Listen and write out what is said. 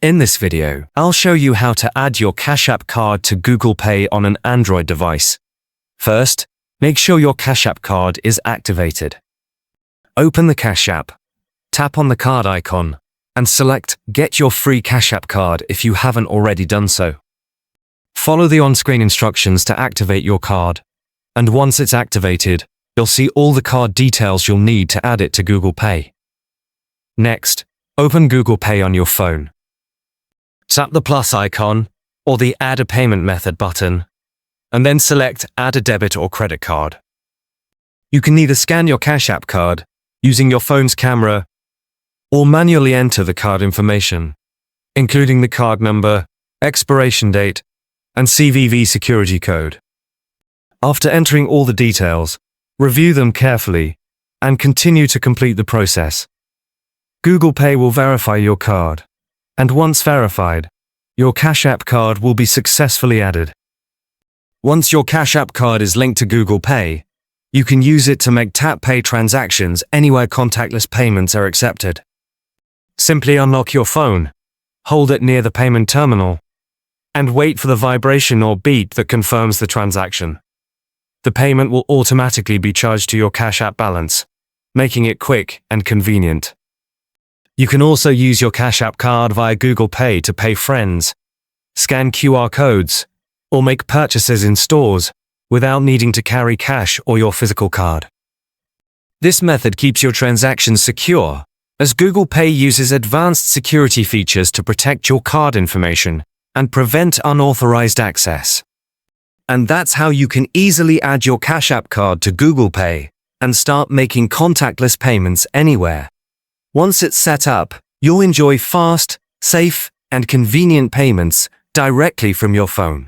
In this video, I'll show you how to add your Cash App card to Google Pay on an Android device. First, make sure your Cash App card is activated. Open the Cash App, tap on the card icon, and select Get Your Free Cash App Card if you haven't already done so. Follow the on-screen instructions to activate your card, and once it's activated, you'll see all the card details you'll need to add it to Google Pay. Next, open Google Pay on your phone. Tap the plus icon or the Add a Payment Method button, and then select Add a debit or credit card. You can either scan your Cash App card using your phone's camera or manually enter the card information, including the card number, expiration date, and CVV security code. After entering all the details, review them carefully and continue to complete the process. Google Pay will verify your card, and once verified, your Cash App card will be successfully added. Once your Cash App card is linked to Google Pay, you can use it to make tap-pay transactions anywhere contactless payments are accepted. Simply unlock your phone, hold it near the payment terminal, and wait for the vibration or beep that confirms the transaction. The payment will automatically be charged to your Cash App balance, making it quick and convenient. You can also use your Cash App card via Google Pay to pay friends, scan QR codes, or make purchases in stores without needing to carry cash or your physical card. This method keeps your transactions secure, as Google Pay uses advanced security features to protect your card information and prevent unauthorized access. And that's how you can easily add your Cash App card to Google Pay and start making contactless payments anywhere. Once it's set up, you'll enjoy fast, safe, and convenient payments directly from your phone.